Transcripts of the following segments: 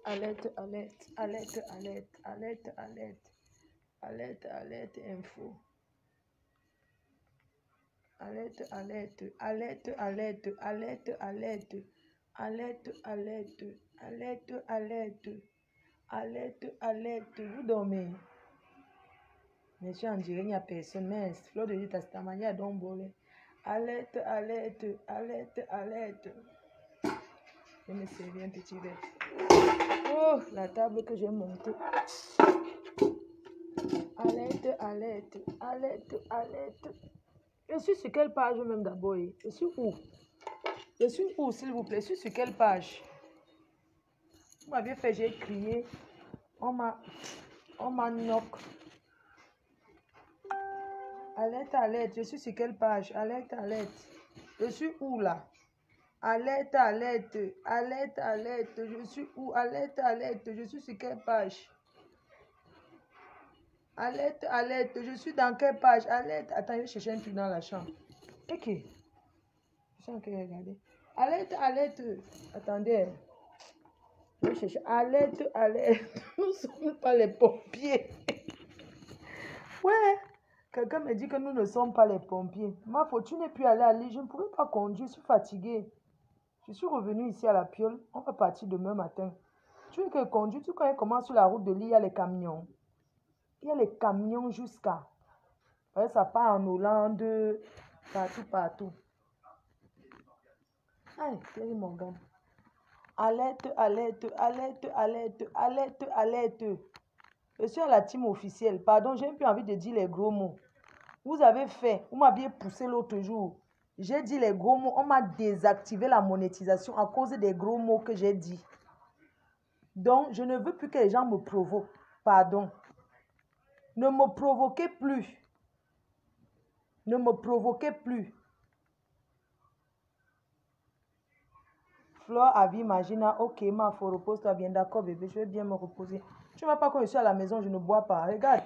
Alerte, alerte, alerte, alerte, alerte, alerte, alerte, alerte, info. Alerte, alerte, alerte, alerte, alerte, alerte, alerte, alerte, alerte, alerte, alerte, alerte. Vous dormez. Monsieur André, il n'y a personne, mais Fleur de Testament, il y a donc bolé. Alerte, alerte, alerte, alerte. Je me servir un petit verre. Oh, la table que j'ai montée. Alerte, alerte, alerte, alerte. Je suis sur quelle page même d'abord? Je suis où? Je suis où, s'il vous plaît? Je suis sur quelle page? Vous m'avez fait, j'ai crié. On m'a knock. Alerte, alerte. Je suis sur quelle page? Alerte, alerte. Je suis où là? Alerte, alerte. Alerte, alerte. Je suis où? Alerte, alerte. Je suis sur quelle page? Alerte, alerte. Je suis dans quelle page? Alerte. Attends, je vais chercher un truc dans la chambre. Ok. Je suis en train de regarder. Alerte, alerte. Attendez. Je vais chercher. Alerte, alerte. Nous ne sommes pas les pompiers. Ouais. Quelqu'un me dit que nous ne sommes pas les pompiers. Ma faute, tu n'es plus allé à l'île. Je ne pouvais pas conduire. Je suis fatiguée. Je suis revenue ici à la Piole. On va partir demain matin. Tu veux que je conduise? Tu connais comment sur la route de l'île, il y a les camions. Il y a les camions jusqu'à. Ça part en Hollande. Partout, partout. Aïe, Thierry Morgan. Alerte, alerte, alerte, alerte, alerte, alerte. Je suis à la team officielle. Pardon, j'ai un peu envie de dire les gros mots. Vous avez fait, vous m'aviez poussé l'autre jour. J'ai dit les gros mots. On m'a désactivé la monétisation à cause des gros mots que j'ai dit. Donc, je ne veux plus que les gens me provoquent. Pardon. Ne me provoquez plus. Ne me provoquez plus. Flore, Avi, Imagina, ok, ma faut repose-toi bien, d'accord bébé, je vais bien me reposer. Tu ne vois pas quand je suis à la maison, je ne bois pas. Regarde.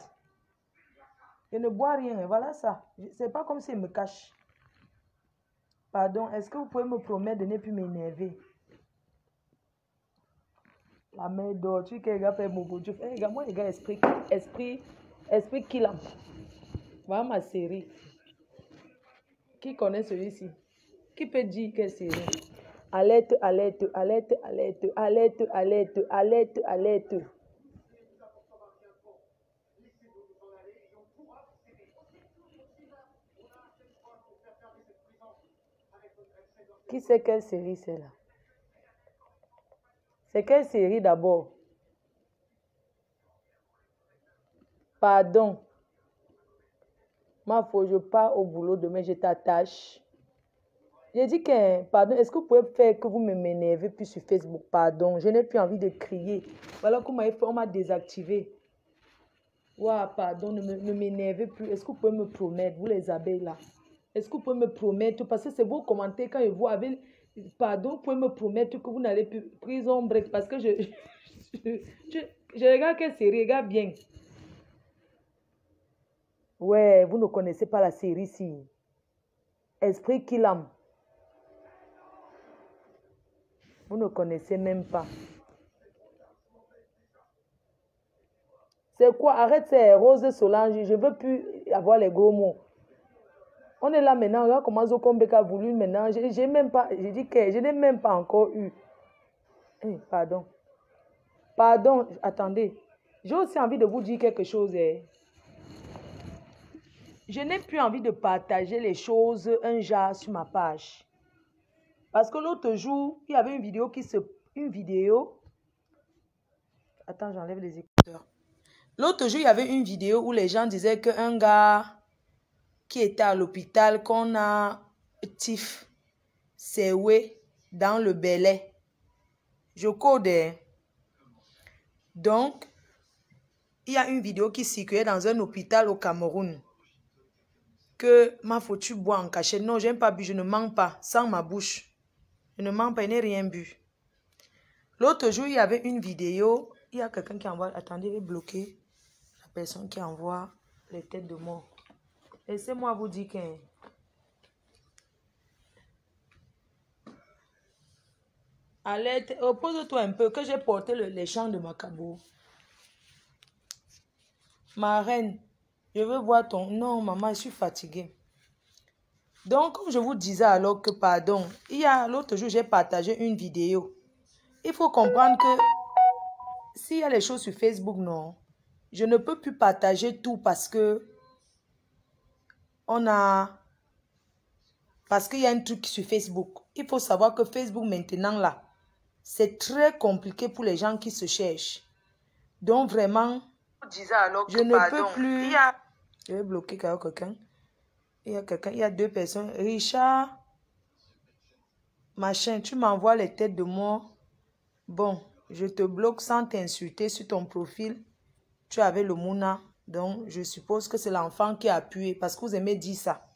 Je ne bois rien, voilà ça. C'est pas comme s'il me cache. Pardon, est-ce que vous pouvez me promettre de ne plus m'énerver? La mère dort, tu sais que les gars fait bobo. Les gars, moi les gars, esprit kill up. Voilà ma série. Qui connaît celui-ci? Qui peut dire quelle série? Alerte, alerte, alerte, alerte, alerte, alerte, alerte, alerte. Qui sait quelle série c'est là? C'est quelle série d'abord? Pardon. Ma faute, je pars au boulot demain, je t'attache. J'ai dit que, pardon, est-ce que vous pouvez faire que vous m'énervez plus sur Facebook? Pardon, je n'ai plus envie de crier. Voilà comment on m'a désactivé. Ouah, pardon, ne m'énervez plus. Est-ce que vous pouvez me promettre, vous les abeilles là? Est-ce que vous pouvez me promettre, parce que c'est vos commentaires quand vous avez... Pardon, vous pouvez me promettre que vous n'allez plus prison break, parce que je regarde quelle série, regarde bien. Ouais, vous ne connaissez pas la série si. Esprit Killam. Vous ne connaissez même pas. C'est quoi? Arrête ces Rose Solange. Je ne veux plus avoir les gros mots. On est là maintenant. Regarde comment Zokombeka a voulu maintenant. J'ai même pas. J'ai dit que je n'ai même pas encore eu. Pardon. Pardon. Attendez. J'ai aussi envie de vous dire quelque chose. Je n'ai plus envie de partager les choses un genre sur ma page. Parce que l'autre jour, il y avait une vidéo Attends, j'enlève les écouteurs. L'autre jour, il y avait une vidéo où les gens disaient qu'un gars qui était à l'hôpital, qu'on a tif, c'est dans le Belay. Je code. Donc, il y a une vidéo qui circulait dans un hôpital au Cameroun. Que ma faute, tu bois en cachette. Non, je n'aime pas bu, je ne mens pas, sans ma bouche. Je ne mens pas, je n'ai rien bu. L'autre jour, il y avait une vidéo. Il y a quelqu'un qui envoie... Attendez, je vais bloquer la personne qui envoie les têtes de mort. Laissez-moi vous dire que... Allez, repose-toi un peu, que j'ai porté les champs de Macabo. Ma reine, je veux voir ton... Non, maman, je suis fatiguée. Donc, comme je vous disais alors que, pardon, l'autre jour, j'ai partagé une vidéo. Il faut comprendre que s'il y a les choses sur Facebook, non, je ne peux plus partager tout parce que parce qu'il y a un truc sur Facebook. Il faut savoir que Facebook maintenant là, c'est très compliqué pour les gens qui se cherchent. Donc vraiment, je ne peux plus. Je vais bloquer quelqu'un. Il y a deux personnes. Richard, machin, tu m'envoies les têtes de mort. Bon, je te bloque sans t'insulter sur ton profil. Tu avais le Mouna. Donc, je suppose que c'est l'enfant qui a appuyé parce que vous aimez dire ça.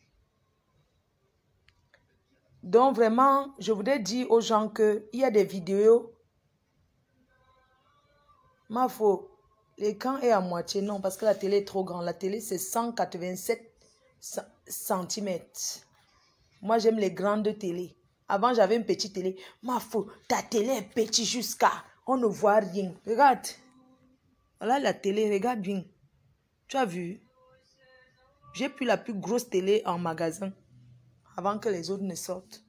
Donc, vraiment, je voudrais dire aux gens qu'il y a des vidéos. Ma faute, l'écran est à moitié. Non, parce que la télé est trop grande. La télé, c'est 187 cm. Moi, j'aime les grandes télés. Avant, j'avais une petite télé. Ma faute, ta télé est petite jusqu'à... On ne voit rien. Regarde. Voilà la télé, regarde bien. Tu as vu? J'ai pris la plus grosse télé en magasin avant que les autres ne sortent.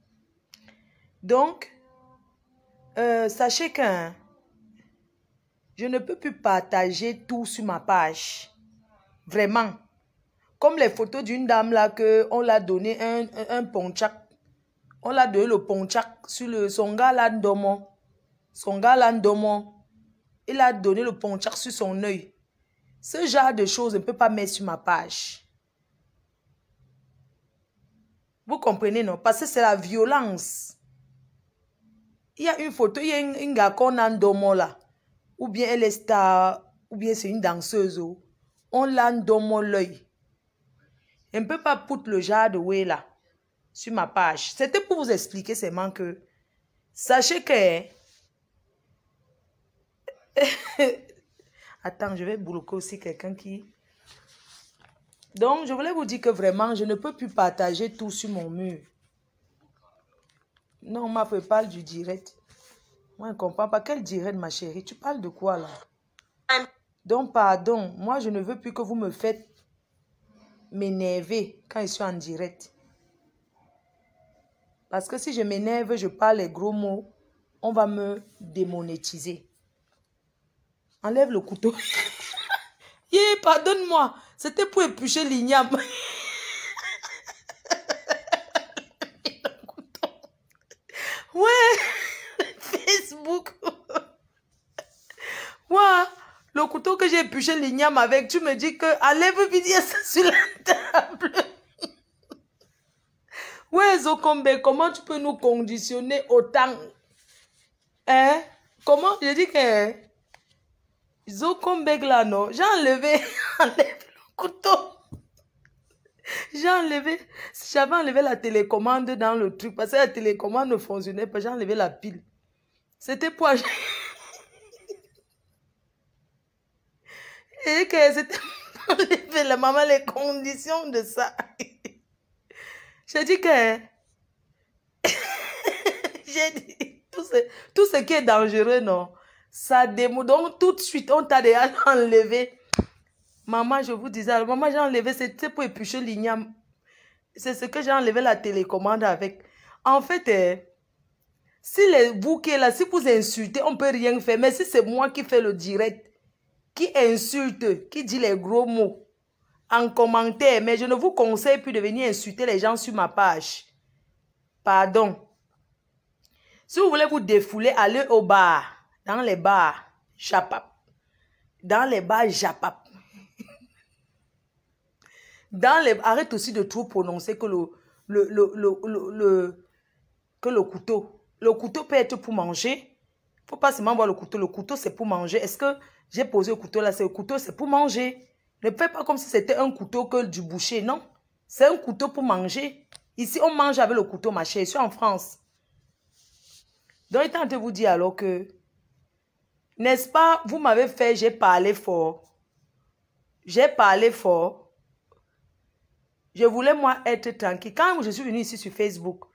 Donc, sachez que je ne peux plus partager tout sur ma page. Vraiment. Comme les photos d'une dame là qu'on l'a donné un ponchak. On l'a donné le ponchak sur son gars là dormant. Son gars là dormant. Il a donné le ponchak sur son œil. Ce genre de choses, je ne peux pas mettre sur ma page. Vous comprenez, non? Parce que c'est la violence. Il y a une photo, il y a une gars qu'on a dormant là. Ou bien elle est star, ou bien c'est une danseuse. On l'a dormant l'œil. Je ne peux pas foutre le genre de way là sur ma page. C'était pour vous expliquer seulement que sachez que... Attends, je vais bloquer aussi quelqu'un qui... Donc, je voulais vous dire que vraiment, je ne peux plus partager tout sur mon mur. Non, ma fille parle du direct. Moi, je ne comprends pas. Quel direct, ma chérie? Tu parles de quoi, là? Donc, pardon. Moi, je ne veux plus que vous me faites m'énerver quand je suis en direct. Parce que si je m'énerve, je parle les gros mots, on va me démonétiser. Enlève le couteau. Yeah, pardonne-moi. C'était pour éplucher l'igname. Ouais, Facebook. Ouais, le couteau que j'ai épluché l'igname avec, tu me dis que enlève vite ça sur la table. Ouais, Zokombe, comment tu peux nous conditionner autant? Hein? Comment? Je dis que Zokombe là, non? J'ai enlevé, enlève le couteau. J'ai enlevé, j'avais enlevé la télécommande dans le truc parce que la télécommande ne fonctionnait pas. J'ai enlevé la pile. C'était pour... Et que c'était pour enlever la maman les conditions de ça. J'ai dit que... J'ai dit, tout ce qui est dangereux, non? Ça démou. Donc, tout de suite, on t'a déjà enlevé. Maman, je vous disais, maman, j'ai enlevé, c'était pour éplucher l'igname. C'est ce que j'ai enlevé la télécommande avec. En fait, si vous qui êtes là, si vous insultez, on ne peut rien faire. Mais si c'est moi qui fais le direct, qui insulte, qui dit les gros mots en commentaire, mais je ne vous conseille plus de venir insulter les gens sur ma page. Pardon. Si vous voulez vous défouler, allez au bar. Dans les bars, japap. Dans les bars, japap. Arrête aussi de trop prononcer que que le couteau. Le couteau peut être pour manger. Il ne faut pas seulement voir le couteau. Le couteau, c'est pour manger. Est-ce que j'ai posé le couteau là? C'est le couteau, c'est pour manger. Ne faites pas comme si c'était un couteau que du boucher. Non. C'est un couteau pour manger. Ici, on mange avec le couteau, ma chère. Je suis en France. Donc, il est en train de vous dire alors que, n'est-ce pas, vous m'avez fait, j'ai parlé fort. J'ai parlé fort. Je voulais, moi, être tranquille. Quand je suis venue ici sur Facebook,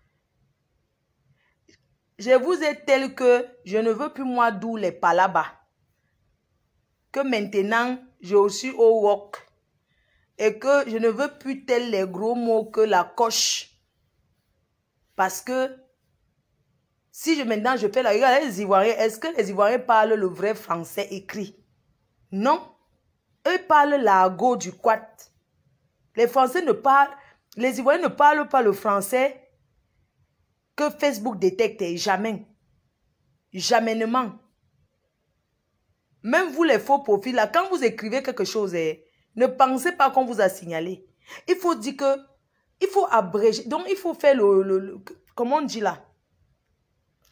je vous ai tel que je ne veux plus moi d'où les palabas. Que maintenant, je suis au wok. Et que je ne veux plus tel les gros mots que la coche. Parce que si maintenant je fais la regarde, les Ivoiriens, est-ce que les Ivoiriens parlent le vrai français écrit? Non. Eux parlent l'argot du quat. Les Français ne parlent, les Ivoiriens ne parlent pas le français que Facebook détecte. Jamais. Jamais. Même vous les faux profils là, quand vous écrivez quelque chose, ne pensez pas qu'on vous a signalé. Il faut dire que, il faut abréger. Donc il faut faire comment on dit là?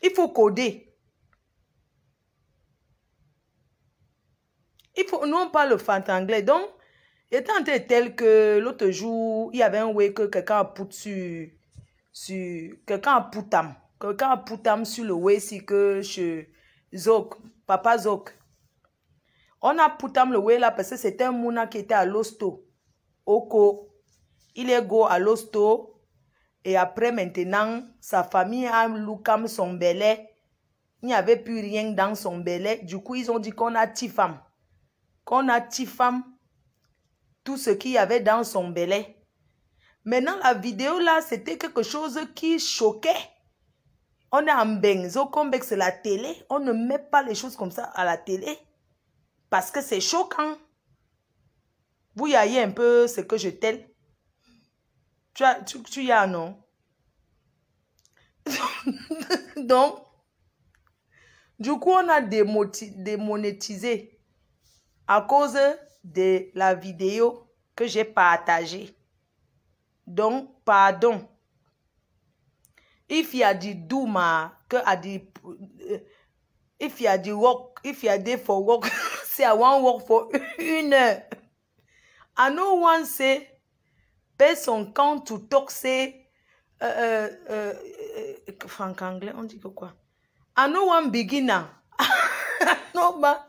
Il faut coder. Nous on parle le anglais. Donc, il était en train tel que l'autre jour, il y avait un way que quelqu'un a pouté quelqu'un a poutam. Quelqu'un a poutam sur le way si que chez Zok, Papa Zok. On a poutam le way là parce que c'était un mouna qui était à l'hosto. Oko. Il est go à l'hosto. Et après, maintenant, sa famille a loukam son belé. Il n'y avait plus rien dans son belé. Du coup, ils ont dit qu'on a tifam. Qu'on a tifam tout ce qu'il y avait dans son belé. Maintenant, la vidéo là, c'était quelque chose qui choquait. On est en benzo, comme c'est la télé. On ne met pas les choses comme ça à la télé. Parce que c'est choquant. Vous voyez un peu ce que je t'aime. Tu y as, non? Donc, du coup, on a démonétisé à cause de la vidéo que j'ai partagée. Donc, pardon. If you are the Duma, if you are the work, if you are there for work, say I want work for 1 heure. I no one say, pay son compte to talk, say, en anglais, on dit que quoi? I no one beginner. Non, bah,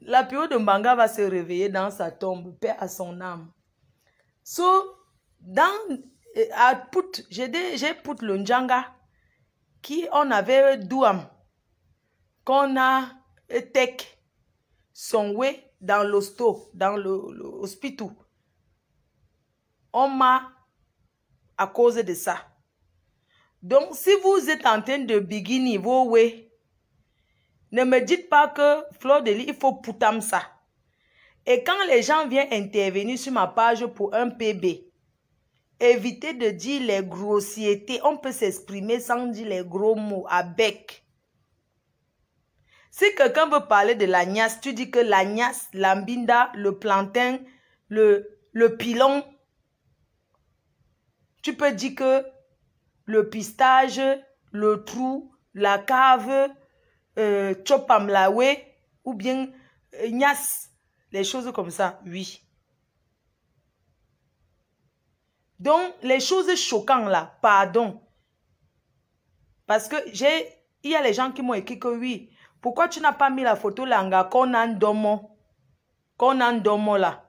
la période de Mbanga va se réveiller dans sa tombe, paix à son âme. So, j'ai put le Njanga qui on avait douam, qu'on a tech son way dans l'hosto, dans l'hospital. On m'a à cause de ça. Donc, si vous êtes en train de begin vos way, ne me dites pas que Fleur de Lis, il faut poutam ça. Et quand les gens viennent intervenir sur ma page pour un PB, évitez de dire les grossièretés. On peut s'exprimer sans dire les gros mots à bec. Si quelqu'un veut parler de l'agnace, tu dis que l'agnace, l'ambinda, le plantain, le pilon. Tu peux dire que le pistage, le trou, la cave, chopamlawe, ou bien gnas, les choses comme ça, oui. Donc, les choses choquantes là, pardon. Parce que il y a les gens qui m'ont écrit que oui, pourquoi tu n'as pas mis la photo langa qu'on a un domo là.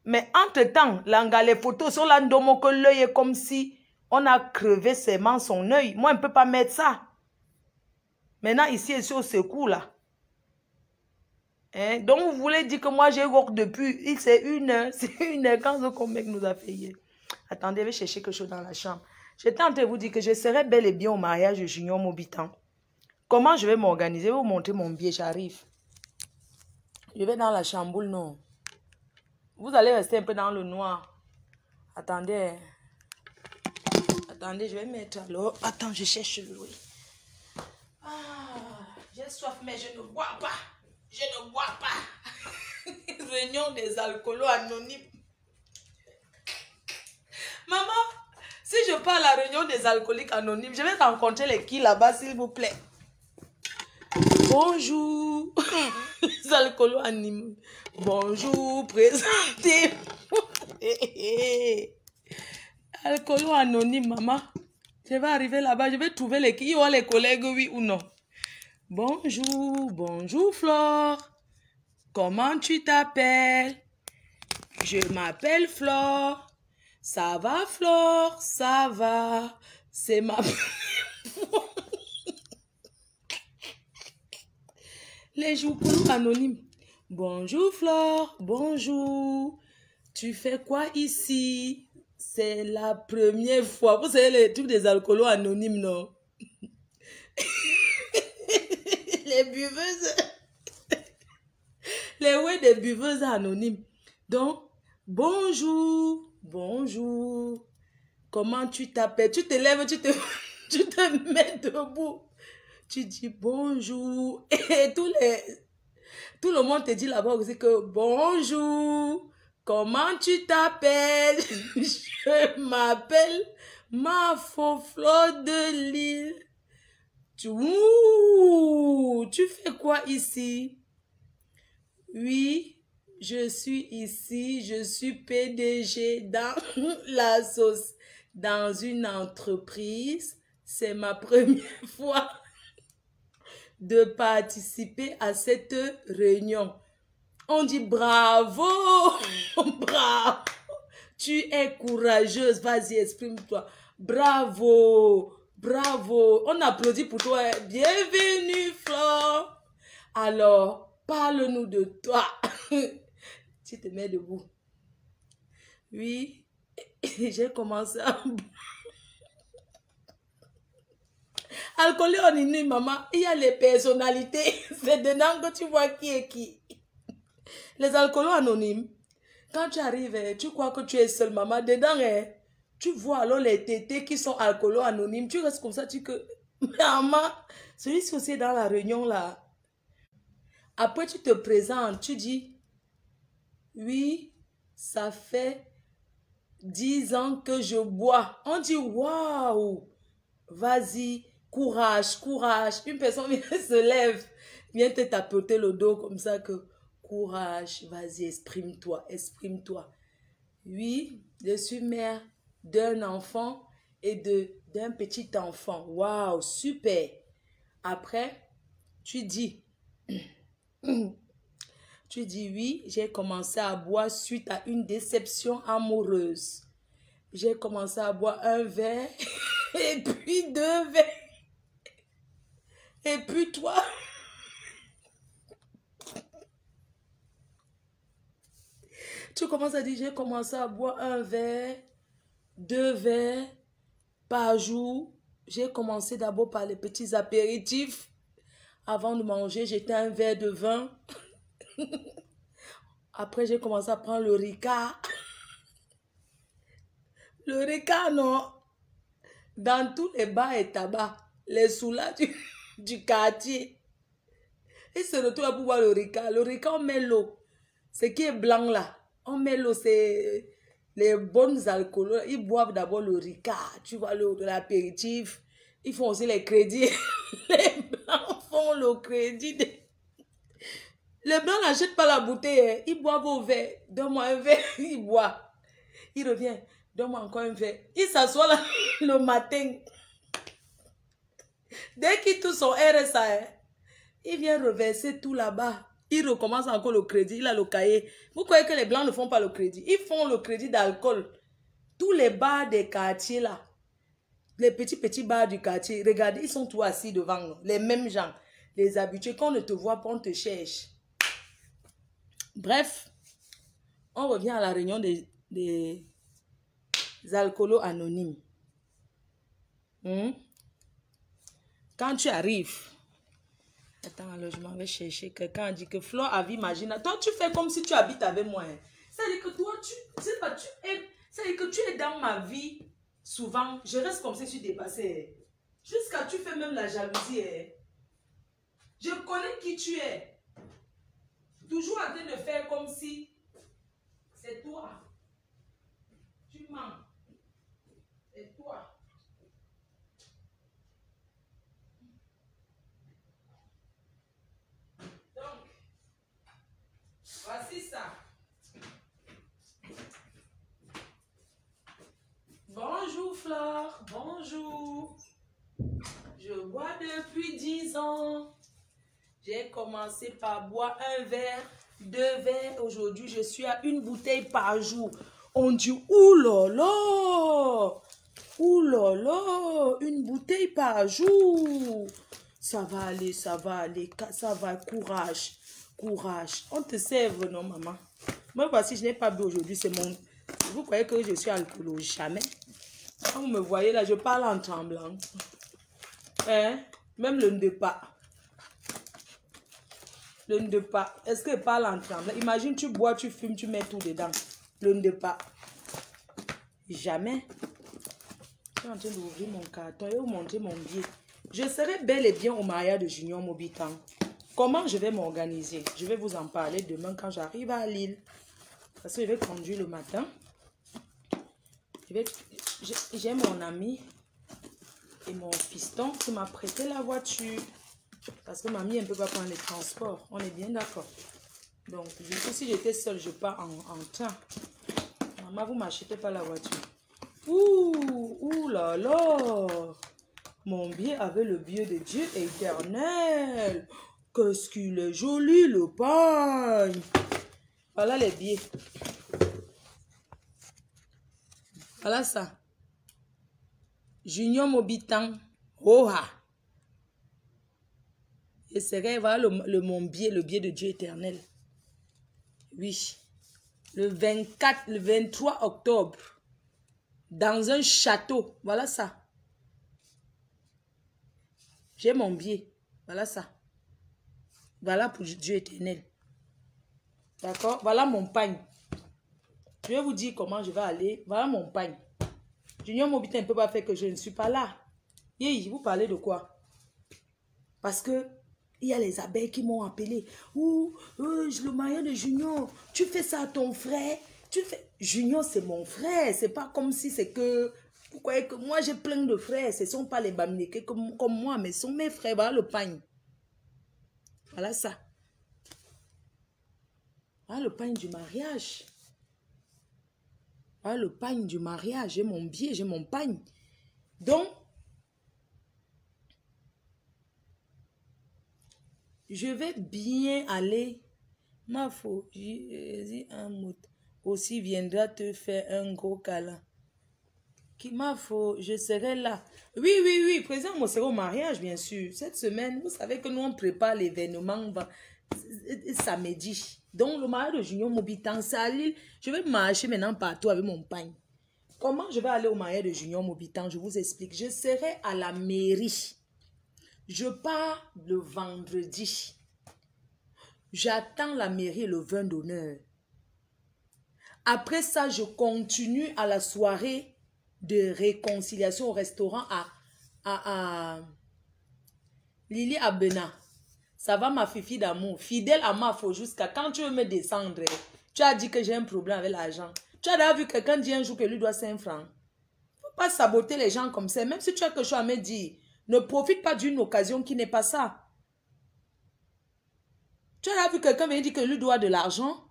Mais entre-temps, langa, les photos sur l'andomo que l'œil est comme si on a crevé seulement son œil. Moi, on ne peut pas mettre ça. Maintenant, ici, et sur ce coup là. Hein? Donc, vous voulez dire que moi, j'ai work depuis, c'est 1 heure. C'est 1 heure quand ce mec nous a fait hier. Attendez, je vais chercher quelque chose dans la chambre. J'étais en train de vous dire que je serai bel et bien au mariage de Junior Mobitan. Comment je vais m'organiser? Je vais vous montrer mon billet, j'arrive. Je vais dans la chamboule, non. Vous allez rester un peu dans le noir. Attendez. Attendez, je vais mettre alors. Attends, je cherche le louis. Ah, j'ai soif, mais je ne bois pas. Je ne bois pas. Réunion des alcoolos anonymes. Maman, si je pars à la réunion des alcooliques anonymes, je vais rencontrer les qui là-bas, s'il vous plaît. Bonjour, les alcoolos anonymes. Bonjour, présentez. Alcoolo anonyme, maman. Je vais arriver là-bas, je vais trouver les qui ont les collègues, oui ou non. Bonjour, bonjour Flore. Comment tu t'appelles? Je m'appelle Flore. Ça va Flore? Ça va. C'est ma... Les joucoulous anonymes. Bonjour Flore, bonjour. Tu fais quoi ici? C'est la première fois. Vous savez les trucs des alcoolos anonymes, non? Les buveuses. Les ouais des buveuses anonymes. Donc, bonjour, bonjour. Comment tu t'appelles? Tu te lèves, tu te mets debout. Tu dis bonjour. Et tout le monde te dit là-bas aussi que bonjour. Comment tu t'appelles? Je m'appelle ma Flore de Lille. Tu fais quoi ici? Oui, je suis ici, je suis PDG dans la sauce, dans une entreprise. C'est ma première fois de participer à cette réunion. On dit bravo, bravo, tu es courageuse, vas-y, exprime-toi. Bravo, bravo, on applaudit pour toi. Bienvenue, Flore. Alors, parle-nous de toi. Tu te mets debout. Oui, j'ai commencé à... Alcoolique anonyme, maman, il y a les personnalités. C'est dedans que tu vois qui est qui. Les alcoolos anonymes, quand tu arrives, tu crois que tu es seul, maman. Dedans, tu vois alors les tétés qui sont alcoolos anonymes. Tu restes comme ça, tu que... Maman, celui-ci aussi est dans la réunion là. Après, tu te présentes, tu dis, oui, ça fait 10 ans que je bois. On dit, waouh, vas-y, courage, courage. Une personne vient se lève, vient te tapoter le dos comme ça que, courage, vas-y, exprime-toi, exprime-toi. Oui, je suis mère d'un enfant et d'un petit enfant. Waouh, super. Après, tu dis, oui, j'ai commencé à boire suite à une déception amoureuse. J'ai commencé à boire un verre et puis 2 verres. Et puis toi, tu commences à dire, j'ai commencé à boire un verre, 2 verres par jour. J'ai commencé d'abord par les petits apéritifs. Avant de manger, j'étais un verre de vin. Après, j'ai commencé à prendre le Ricard. Le Ricard, non. Dans tous les bars et tabac, les soulas du quartier. Ils se retrouvent pour boire le Ricard. Le Ricard, on met l'eau. Ce qui est blanc là, on met l'eau, c'est les bonnes alcools. Ils boivent d'abord le Ricard. Tu vois, l'apéritif. Ils font aussi les crédits. Les blancs font le crédit. Les blancs n'achètent pas la bouteille. Ils boivent au verre. Donne-moi un verre. Ils boivent. Il revient. Donne-moi encore un verre. Il s'assoit là le matin. Dès qu'il touche son RSA, il vient reverser tout là-bas. Il recommence encore le crédit. Il a le cahier. Vous croyez que les blancs ne font pas le crédit? Ils font le crédit d'alcool. Tous les bars des quartiers là. Les petits bars du quartier. Regardez, ils sont tous assis devant nous. Les mêmes gens. Les habitués. Quand on ne te voit pas, on te cherche. Bref. On revient à la réunion des alcoolos anonymes. Quand tu arrives, attends, alors je m'en vais chercher. Quelqu'un dit que Flore a vu, imagine. Toi, tu fais comme si tu habites avec moi. Hein. C'est-à-dire que toi, c'est-à-dire que tu es dans ma vie. Souvent, je reste comme si je suis dépassée. Jusqu'à tu fais même la jalousie. Je connais qui tu es. Toujours en train de faire comme si c'est toi. Tu mens. C'est toi. Donc, voici ça. Bonjour Flore, bonjour. Je bois depuis 10 ans. J'ai commencé par boire un verre, 2 verres. Aujourd'hui, je suis à 1 bouteille par jour. On dit, oulala, 1 bouteille par jour. Ça va aller, ça va aller, ça va, courage, courage. On te sève, non, maman? Moi, voici, je n'ai pas bu aujourd'hui, c'est mon... Vous croyez que je suis alcoolo? Jamais. Quand vous me voyez là, je parle en tremblant. Hein? Même le ndepa. Le ndepa. Est-ce que je parle en tremblant? Imagine, tu bois, tu fumes, tu mets tout dedans. Le ndepa. Jamais. Je suis en train d'ouvrir mon carton et vous montrer mon billet. Je serai bel et bien au mariage de Junior Mobitan. Comment je vais m'organiser? Je vais vous en parler demain quand j'arrive à Lille. Parce que je vais conduire le matin. J'ai mon ami et mon fiston qui m'a prêté la voiture. Parce que mamie, elle ne peut pas prendre les transports. On est bien d'accord. Donc, du coup, si j'étais seule, je pars en train. Maman, vous ne m'achetez pas la voiture. Ouh là là. Mon billet avait le billet de Dieu éternel. Qu'est-ce qu'il est joli, le pagne. Voilà les billets. Voilà ça. Junior Mobitan. Oha. Et c'est voilà mon billet, le billet de Dieu éternel. Oui. Le 23 octobre. Dans un château. Voilà ça. J'ai mon billet. Voilà ça. Voilà pour Dieu éternel. D'accord? Voilà mon pagne. Je vais vous dire comment je vais aller. Voilà mon pagne. Junior Mobitan ne peut pas faire que je ne suis pas là. Yé, vous parlez de quoi? Parce que il y a les abeilles qui m'ont appelé. Ouh, le mariage de Junior. Tu fais ça à ton frère? Junior, c'est mon frère. C'est pas comme si c'est que... Vous croyez que moi, j'ai plein de frères. Ce ne sont pas les Bamileke comme moi, mais ce sont mes frères. Voilà le pagne. Voilà ça. Voilà le pagne du mariage. Voilà le pagne du mariage. J'ai mon billet, j'ai mon pagne. Donc, je vais bien aller. Ma faux, un mot. Aussi viendra te faire un gros câlin. Qui m'a faux, je serai là. Oui, présent, moi serai au mariage, bien sûr. Cette semaine, vous savez que nous, on prépare l'événement samedi. Donc, le mariage de Junior Mobitan, c'est à Lille. Je vais marcher maintenant partout avec mon pagne. Comment je vais aller au mariage de Junior Mobitan? Je vous explique. Je serai à la mairie. Je pars le vendredi. J'attends la mairie le 20 d'honneur. Après ça, je continue à la soirée de réconciliation au restaurant à Lily Abena. Ça va ma fifi d'amour. Fidèle à ma faux jusqu'à quand tu veux me descendre. Tu as dit que j'ai un problème avec l'argent. Tu as déjà vu quelqu'un dire un jour que lui doit 5 francs. Faut pas saboter les gens comme ça. Même si tu as quelque chose à me dire, ne profite pas d'une occasion qui n'est pas ça. Tu as déjà vu quelqu'un venir dire que lui doit de l'argent.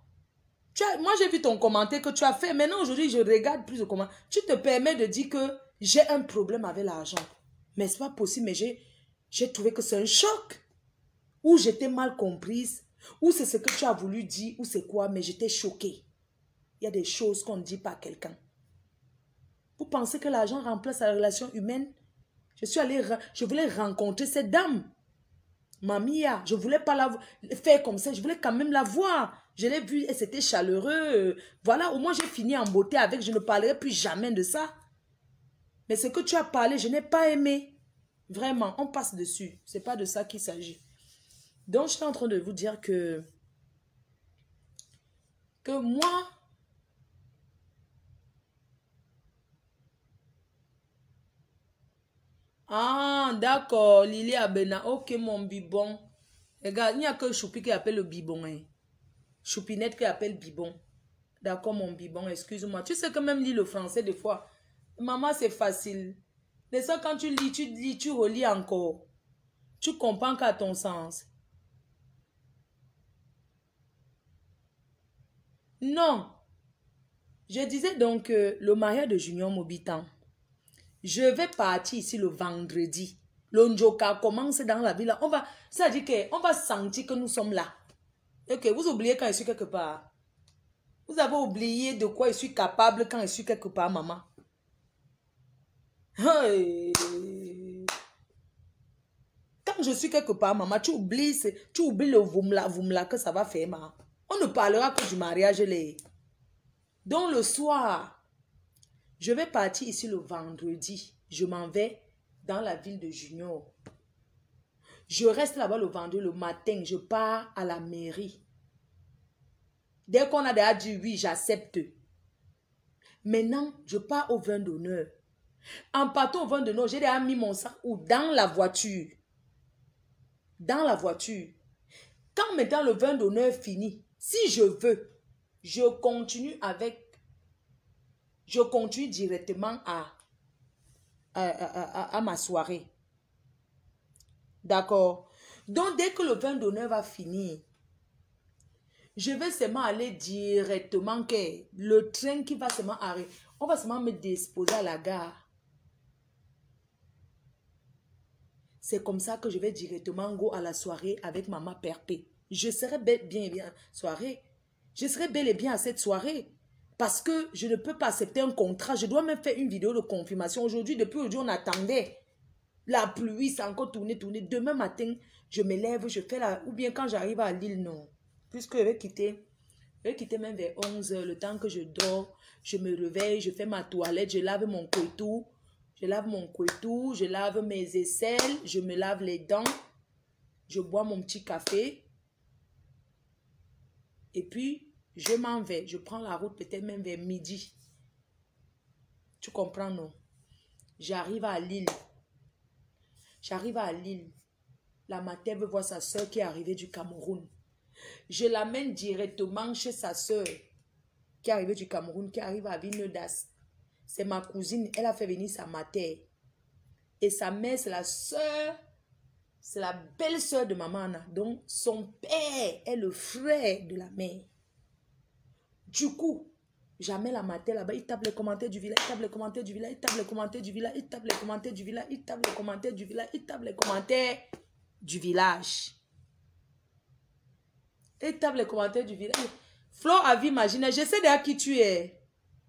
Moi, j'ai vu ton commentaire que tu as fait. Maintenant, aujourd'hui, je regarde plus de commentaires. Tu te permets de dire que j'ai un problème avec l'argent. Mais ce n'est pas possible. Mais j'ai trouvé que c'est un choc. Ou j'étais mal comprise. Ou c'est ce que tu as voulu dire. Ou c'est quoi. Mais j'étais choquée. Il y a des choses qu'on ne dit pas à quelqu'un. Vous pensez que l'argent remplace la relation humaine? Je voulais rencontrer cette dame. Mamia, je ne voulais pas la faire comme ça. Je voulais quand même la voir. Je l'ai vue et c'était chaleureux. Voilà, au moins j'ai fini en beauté avec. Je ne parlerai plus jamais de ça. Mais ce que tu as parlé, je n'ai pas aimé. Vraiment, on passe dessus. Ce n'est pas de ça qu'il s'agit. Donc, je suis en train de vous dire que moi, ah, d'accord, Lily Abena. Ok, mon bibon. Regarde, il n'y a que Choupi qui appelle le bibon. Hein. Choupinette qui appelle bibon. D'accord, mon bibon, excuse-moi. Tu sais que même lire le français, des fois, maman, c'est facile. Mais ça, quand tu lis, tu relis encore. Tu comprends qu'à ton sens. Non. Je disais donc que le mariage de Junior Mobitan, je vais partir ici le vendredi. Le Njoka commence dans la ville. Ça dit qu'on va sentir que nous sommes là. Ok, vous oubliez quand je suis quelque part. Vous avez oublié de quoi je suis capable quand je suis quelque part, maman. Hey. Quand je suis quelque part, maman, tu oublies le voumla que ça va faire, maman. On ne parlera que du mariage. Donc, le soir, je vais partir ici le vendredi. Je m'en vais dans la ville de Junior. Je reste là-bas le vendredi, le matin. Je pars à la mairie. Dès qu'on a déjà dit oui, j'accepte. Maintenant, je pars au vin d'honneur. En partant au vin d'honneur, j'ai déjà mis mon sac dans la voiture. Dans la voiture. Quand maintenant le vin d'honneur finit, si je veux, je continue directement à ma soirée. D'accord? Donc, dès que le vin d'honneur va finir, je vais seulement aller directement, le train qui va seulement arriver, on va seulement me disposer à la gare. C'est comme ça que je vais directement go à la soirée avec maman Perpé. Je serai bien soirée. Je serai bel et bien à cette soirée. Parce que je ne peux pas accepter un contrat. Je dois même faire une vidéo de confirmation. Aujourd'hui, depuis aujourd'hui, on attendait. La pluie, c'est encore tourné. Demain matin, je me lève, je fais la... Ou bien quand j'arrive à Lille, non. Puisque je vais quitter même vers 11 h. Le temps que je dors, je me réveille, je fais ma toilette, je lave mon couteau. Je lave mes aisselles, je me lave les dents. Je bois mon petit café. Et puis, je m'en vais. Je prends la route peut-être même vers midi. Tu comprends, non? J'arrive à Lille. La matin veut voir sa soeur qui est arrivée du Cameroun. Je l'amène directement chez sa soeur qui est arrivée du Cameroun, qui arrive à Villeneuve. C'est ma cousine. Elle a fait venir sa mère. Et sa mère, c'est la soeur, c'est la belle-sœur de maman Anna. Donc, son père est le frère de la mère. Du coup, jamais la matin là-bas, il tape les commentaires du village, il tape les commentaires du village, il tape les commentaires du village, il tape les commentaires du village, il tape les commentaires du village, il tape les commentaires du village. Il tape les commentaires du village. Flo a vu imaginer, je sais déjà qui tu es.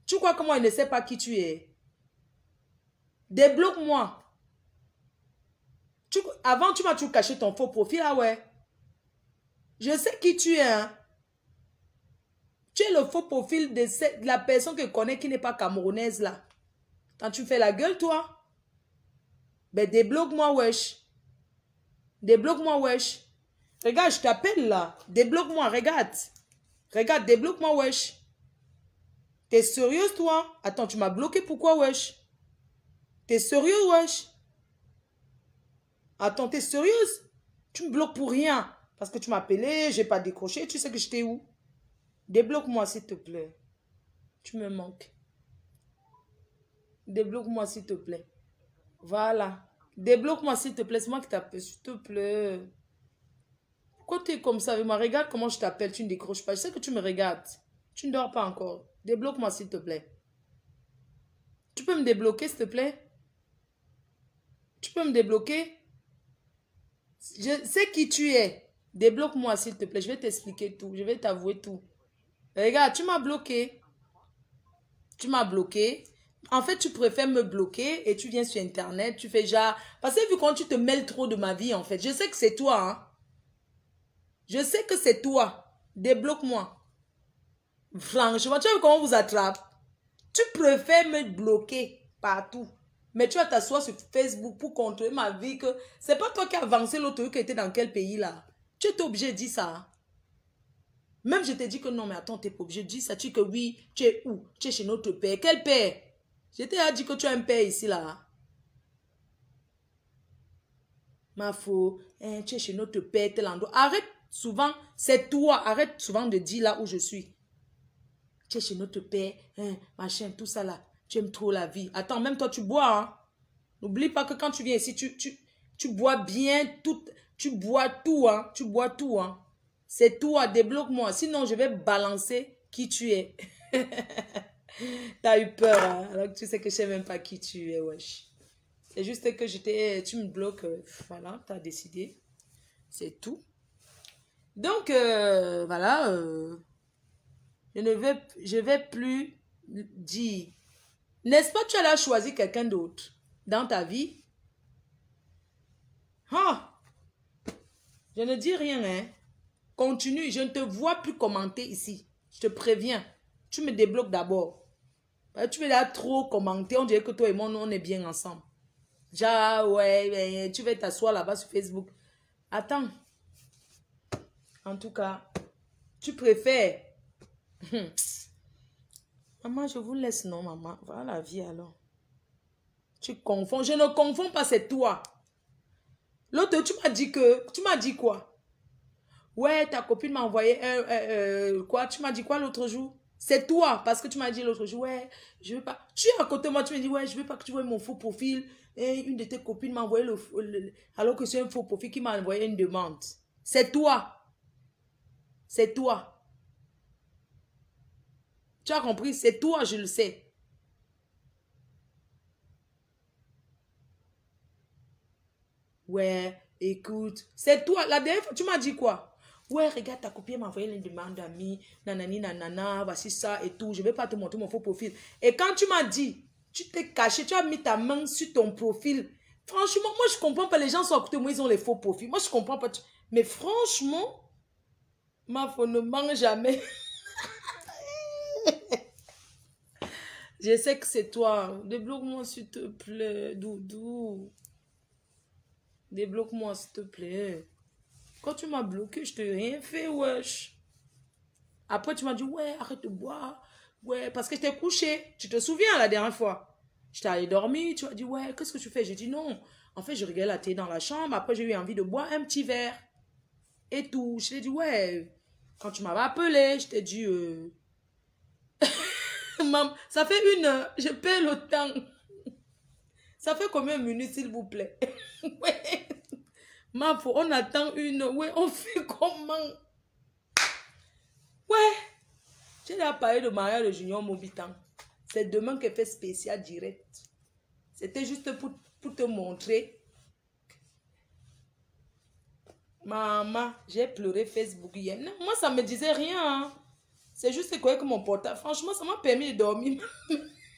Tu crois que moi, il ne sait pas qui tu es? Débloque-moi. Avant, tu m'as toujours caché ton faux profil, ah ouais. Je sais qui tu es, hein. Tu es le faux profil de la personne que je connais qui n'est pas camerounaise, là. Quand tu fais la gueule, toi. Ben, débloque-moi, wesh. Débloque-moi, wesh. Regarde, je t'appelle, là. Débloque-moi, regarde. Regarde, débloque-moi, wesh. T'es sérieuse, toi? Attends, tu m'as bloqué, pourquoi, wesh? T'es sérieuse, wesh? Attends, t'es sérieuse? Tu me bloques pour rien. Parce que tu m'as appelé, j'ai pas décroché. Tu sais que j'étais où? Débloque-moi, s'il te plaît. Tu me manques. Débloque-moi, s'il te plaît. Voilà. Débloque-moi, s'il te plaît. C'est moi qui t'appelle, s'il te plaît. Pourquoi tu es comme ça avec moi? Regarde comment je t'appelle. Tu ne décroches pas. Je sais que tu me regardes. Tu ne dors pas encore. Débloque-moi, s'il te plaît. Tu peux me débloquer, s'il te plaît? Tu peux me débloquer? Je sais qui tu es. Débloque-moi, s'il te plaît. Je vais t'expliquer tout. Je vais t'avouer tout. Regarde, tu m'as bloqué. Tu m'as bloqué. En fait, tu préfères me bloquer et tu viens sur Internet. Tu fais genre... Parce que vu quand tu te mêles trop de ma vie, en fait. Je sais que c'est toi, hein. Je sais que c'est toi. Débloque-moi. Franchement, tu vois comment on vous attrape? Tu préfères me bloquer partout. Mais tu vas t'asseoir sur Facebook pour contrôler ma vie que... C'est pas toi qui as avancé l'autre qui était dans quel pays là? Tu es obligé de dire ça. Même je t'ai dit que non, mais attends, tu n'es pas obligé de dire ça. Tu dis que oui, tu es où? Tu es chez notre père. Quel père? Je t'ai dit que tu as un père ici là. Ma faux, hein, tu es chez notre père, tel endroit. Arrête souvent, c'est toi. Arrête souvent de dire là où je suis. Tu es chez notre père, hein, machin, tout ça là. Tu aimes trop la vie. Attends, même toi, tu bois. Hein? N'oublie pas que quand tu viens ici, tu bois bien tout. Tu bois tout. Hein? Tu bois tout. Hein? C'est toi, débloque-moi. Sinon, je vais balancer qui tu es. T'as eu peur. Hein? Alors que tu sais que je ne sais même pas qui tu es, wesh. C'est juste que tu me bloques. Voilà, tu as décidé. C'est tout. Donc, voilà. Je vais plus dire. N'est-ce pas, tu as choisi quelqu'un d'autre dans ta vie? Ah, Je ne dis rien, hein. Continue, je ne te vois plus commenter ici. Je te préviens. Tu me débloques d'abord. Tu veux là trop commenter, on dirait que toi et moi, on est bien ensemble. Genre, ouais, tu vas t'asseoir là-bas sur Facebook. Attends. En tout cas, tu préfères. Maman, je vous laisse, non, maman. Voilà la vie alors. Tu confonds. Je ne confonds pas, c'est toi. L'autre, tu m'as dit que... Tu m'as dit quoi? Ouais, ta copine m'a envoyé quoi? Tu m'as dit quoi l'autre jour? C'est toi, parce que tu m'as dit l'autre jour, ouais, je veux pas. Tu es à côté de moi, tu me dis, ouais, je veux pas que tu vois mon faux profil. Et une de tes copines m'a envoyé alors que c'est un faux profil qui m'a envoyé une demande. C'est toi. C'est toi. Tu as compris? C'est toi, je le sais. Ouais, écoute, c'est toi. La dernière fois, tu m'as dit quoi? Ouais, regarde, ta copine m'a envoyé une demande d'amis, nanani, nanana, voici ça et tout. Je ne vais pas te montrer mon faux profil. Et quand tu m'as dit, tu t'es caché, tu as mis ta main sur ton profil. Franchement, moi, je ne comprends pas. Les gens sont à côté de moi, ils ont les faux profils. Moi, je ne comprends pas. Mais franchement, ma femme ne ment jamais. Je sais que c'est toi. Débloque-moi, s'il te plaît, Doudou. Débloque-moi, s'il te plaît. Quand tu m'as bloqué, je t'ai rien fait, wesh. Après, tu m'as dit, ouais, arrête de boire. Ouais, parce que j'étais couché. Tu te souviens la dernière fois? J'étais allé dormir. Tu as dit, ouais, qu'est-ce que tu fais? J'ai dit non. En fait, je regardais la télé dans la chambre. Après, j'ai eu envie de boire un petit verre. Et tout. Je t'ai dit, ouais. Quand tu m'avais appelé, je t'ai dit, Maman, ça fait 1 heure. Je paie le temps. Ça fait combien de minutes, s'il vous plaît? Ouais. Ma foi, on attend 1 heure. Ouais, on fait comment? Ouais. J'ai déjà parlé de mariage de Junior Mobitan. C'est demain qu'elle fait spécial direct. C'était juste pour te montrer. Maman, j'ai pleuré Facebook hier. Non, moi, ça ne me disait rien. Hein. C'est juste que mon portable. Franchement, ça m'a permis de dormir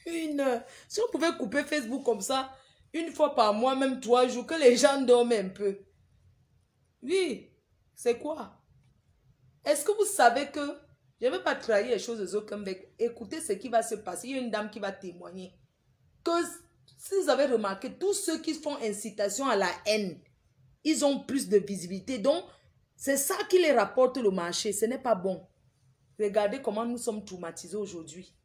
1 heure. Si on pouvait couper Facebook comme ça, 1 fois par mois, même 3 jours, que les gens dorment un peu. Oui, c'est quoi? Est-ce que vous savez que je ne vais pas trahir les choses aux autres comme avec. Écoutez ce qui va se passer. Il y a une dame qui va témoigner. Que si vous avez remarqué, tous ceux qui font incitation à la haine, ils ont plus de visibilité. Donc, c'est ça qui les rapporte le marché. Ce n'est pas bon. Regardez comment nous sommes traumatisés aujourd'hui.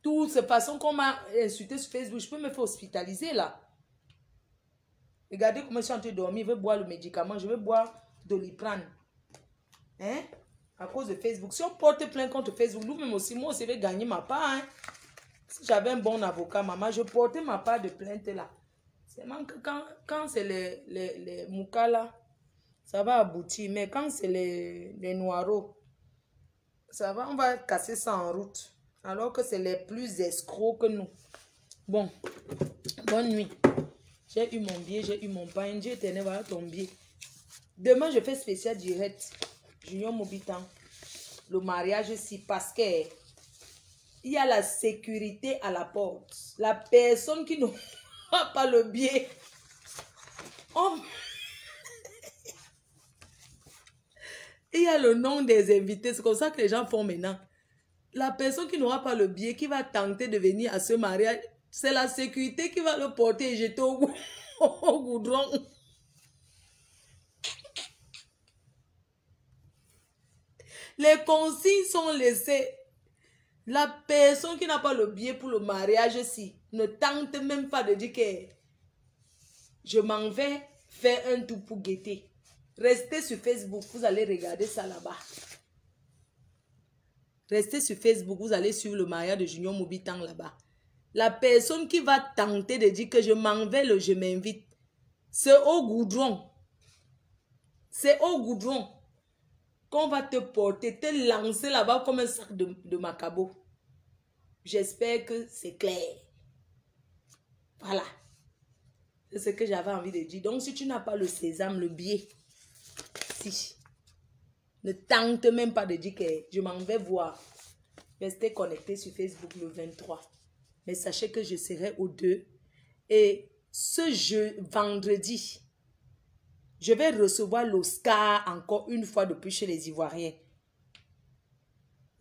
Toutes ces façons qu'on m'a insulté sur Facebook, je peux me faire hospitaliser là. Regardez comment je suis en train de dormir. Je vais boire le médicament. Je vais boire Doliprane. Hein? À cause de Facebook. Si on porte plainte contre Facebook, nous-mêmes aussi, moi aussi, je vais gagner ma part. Hein? Si j'avais un bon avocat, maman, je portais ma part de plainte là. C'est que quand c'est les moukas là, ça va aboutir. Mais quand c'est les noireaux, ça va, on va casser ça en route. Alors que c'est les plus escrocs que nous. Bon, bonne nuit. J'ai eu mon billet, j'ai eu mon pain. Dieu éternel, voilà ton billet. Demain, je fais spécial direct. Junior Mobitan. Le mariage ici, parce que il y a la sécurité à la porte. La personne qui n'aura pas le billet. Oh. Il y a le nom des invités. C'est comme ça que les gens font maintenant. La personne qui n'aura pas le billet, qui va tenter de venir à ce mariage, c'est la sécurité qui va le porter et jeter au goudron. Les consignes sont laissées. La personne qui n'a pas le billet pour le mariage, si, ne tente même pas de dire que je m'en vais faire un tour pour guetter. Restez sur Facebook, vous allez regarder ça là-bas. Restez sur Facebook, vous allez suivre le mariage de Junior Mobitan là-bas. La personne qui va tenter de dire que je m'en vais, je m'invite, c'est au goudron. C'est au goudron qu'on va te porter, te lancer là-bas comme un sac de macabo. J'espère que c'est clair. Voilà. C'est ce que j'avais envie de dire. Donc, si tu n'as pas le sésame, le billet, si, ne tente même pas de dire que je m'en vais voir. Restez connectés sur Facebook le 23. Mais sachez que je serai au 2. Et ce vendredi, Je vais recevoir l'Oscar encore une fois depuis chez les Ivoiriens.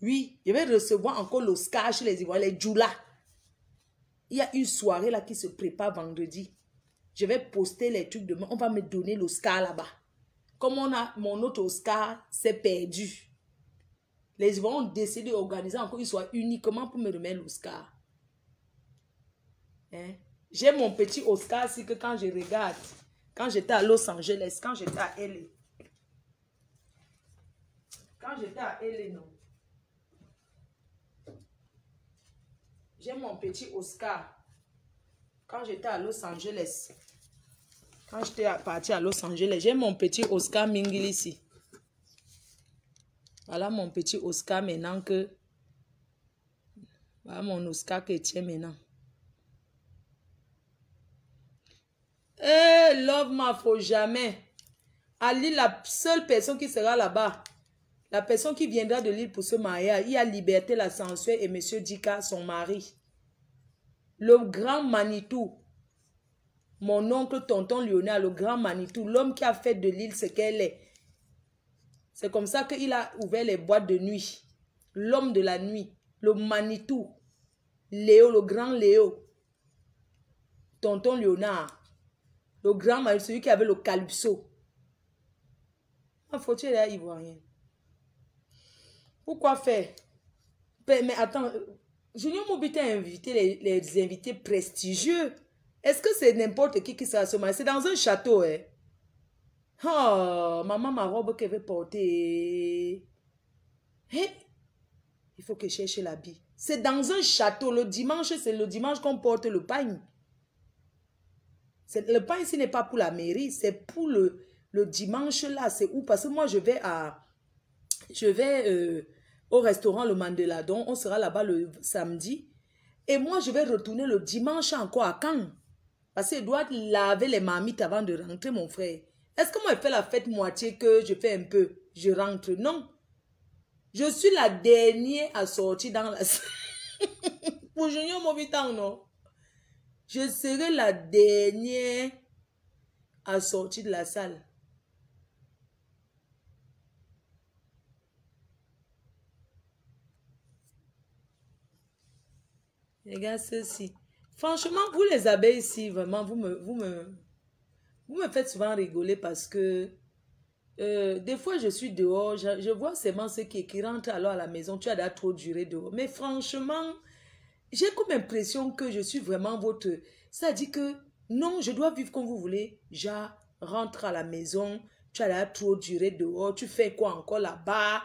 Oui, je vais recevoir encore l'Oscar chez les Ivoiriens, les Djoula. Il y a une soirée là qui se prépare vendredi. Je vais poster les trucs demain. On va me donner l'Oscar là-bas. Comme on a mon autre Oscar, c'est perdu. Les Ivoiriens ont décidé d'organiser encore une soirée uniquement pour me remettre l'Oscar. Hein? J'ai mon petit Oscar, c'est que quand je regarde, quand j'étais à Los Angeles, quand j'étais à LA. Quand j'étais à LA, non. J'ai mon petit Oscar. Quand j'étais à Los Angeles. Quand j'étais parti à Los Angeles, j'ai mon petit Oscar Mingil ici. Voilà mon petit Oscar maintenant que... Voilà mon Oscar qui tient maintenant. Eh, Love ma faut jamais. À Lille, la seule personne qui sera là-bas, la personne qui viendra de Lille pour se marier, il y a Liberté la sensuelle et Monsieur Dika, son mari. Le grand Manitou. Mon oncle, tonton Lionel, le grand Manitou, l'homme qui a fait de Lille ce qu'elle est. C'est comme ça qu'il a ouvert les boîtes de nuit. L'homme de la nuit, le Manitou. Léo, le grand Léo. Tonton Léonard. Le grand Manitou, celui qui avait le Calypso. Faut-il aller ivoirien? Pourquoi faire? Mais attends, Junior Mobita a invité les invités prestigieux. Est-ce que c'est n'importe qui sera se marier? C'est dans un château, hein? Oh, maman, ma robe qu'elle veut porter. Hey, il faut que je cherche l'habit. C'est dans un château. Le dimanche, c'est le dimanche qu'on porte le pain. Le pain ici n'est pas pour la mairie, c'est pour le dimanche là. C'est où? Parce que moi, je vais au restaurant Le Mandela. Donc, on sera là-bas le samedi. Et moi, je vais retourner le dimanche encore à Caen. Parce qu'il doit laver les marmites avant de rentrer, mon frère. Est-ce que moi, je fais la fête moitié que je fais un peu? Je rentre? Non. Je suis la dernière à sortir dans la salle. Pour Junior Mobitan, non? Je serai la dernière à sortir de la salle. Regarde ceci. Franchement, vous les abeilles ici, vraiment, vous me faites souvent rigoler parce que des fois, je suis dehors, je vois seulement ceux qui rentrent alors à la maison. Tu as déjà trop duré dehors. Mais franchement, j'ai comme impression que je suis vraiment votre... Ça dit que non, je dois vivre comme vous voulez. Je rentre à la maison, tu as déjà trop duré dehors. Tu fais quoi encore là-bas?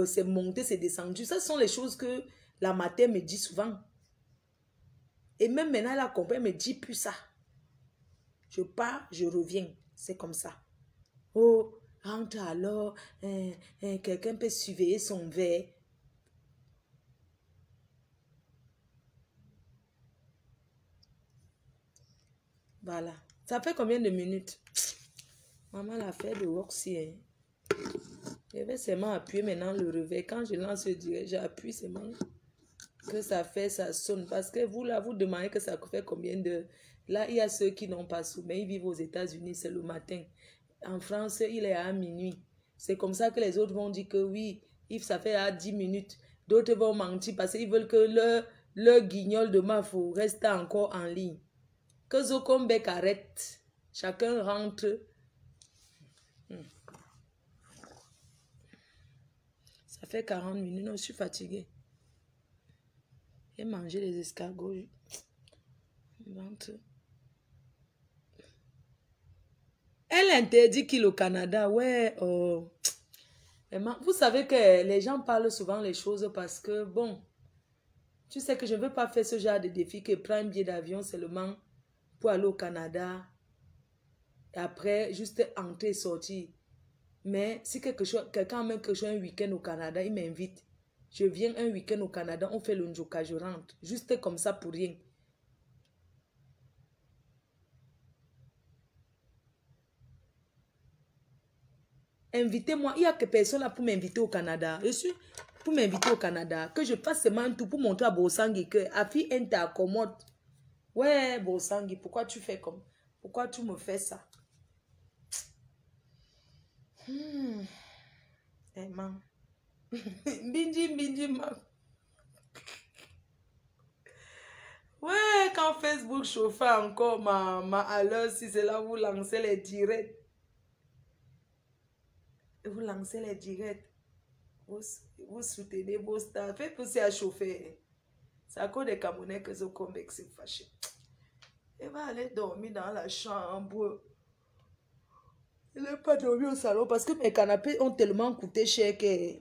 C'est monté, c'est descendu. Ça sont les choses que la matin me dit souvent. Et même maintenant, la compagnie me dit plus ça. Je pars, je reviens. C'est comme ça. Oh, rentre alors. Quelqu'un peut surveiller son verre. Voilà. Ça fait combien de minutes? Maman l'a fait de Roxy. Hein. Je vais seulement appuyer maintenant le réveil. Quand je lance le direct, j'appuie seulement que ça fait, ça sonne. Parce que vous, là, vous demandez que ça fait combien de... Là, il y a ceux qui n'ont pas sous, mais ils vivent aux États-Unis, c'est le matin. En France, il est à minuit. C'est comme ça que les autres vont dire que oui, ça fait à 10 minutes. D'autres vont mentir parce qu'ils veulent que le guignol de Mafou reste encore en ligne. Que Zokombek arrête. Chacun rentre. Ça fait 40 minutes. Non, je suis fatiguée. J'ai mangé les escargots. Elle interdit qu'il au Canada. Ouais. Oh. Vous savez que les gens parlent souvent les choses parce que, bon, tu sais que je ne veux pas faire ce genre de défi que prendre un billet d'avion seulement pour aller au Canada. Et après, juste entrer et sortir. Mais si quelqu'un met quelque chose un week-end au Canada, il m'invite. Je viens un week-end au Canada, on fait le njoka, je rentre. Juste comme ça pour rien. Invitez-moi. Il y a que personne là pour m'inviter au Canada. Je suis pour m'inviter au Canada. Que je fasse seulement un tout pour montrer à Bosangui que Afi t'accommode. Ouais, Bosangui, pourquoi tu fais comme... Pourquoi tu me fais ça? Eh, man. Bindi, man. Ouais, quand Facebook chauffait encore, alors si c'est là où vous lancez les directs. Vous lancez les directs. Vous soutenez vos stars. Faites pousser à chauffer. C'est à cause des Camerounais que ce convexe est fâché. Elle va aller dormir dans la chambre. Elle n'est pas dormi au salon parce que mes canapés ont tellement coûté cher que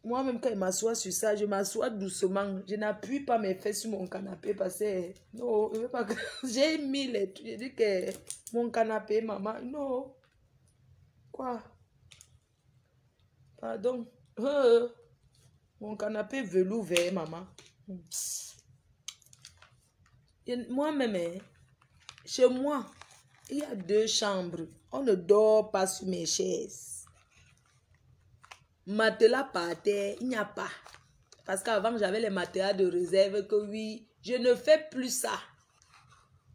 moi-même quand je m'assois sur ça, je m'assois doucement. Je n'appuie pas mes fesses sur mon canapé parce que non, je veux pas que j'ai mis les trucs. J'ai dit que mon canapé, maman, non. Quoi? Pardon. Mon canapé velours vert, maman. Moi-même, chez moi, il y a 2 chambres. On ne dort pas sur mes chaises. Matelas par terre, il n'y a pas. Parce qu'avant, j'avais les matelas de réserve que oui, je ne fais plus ça.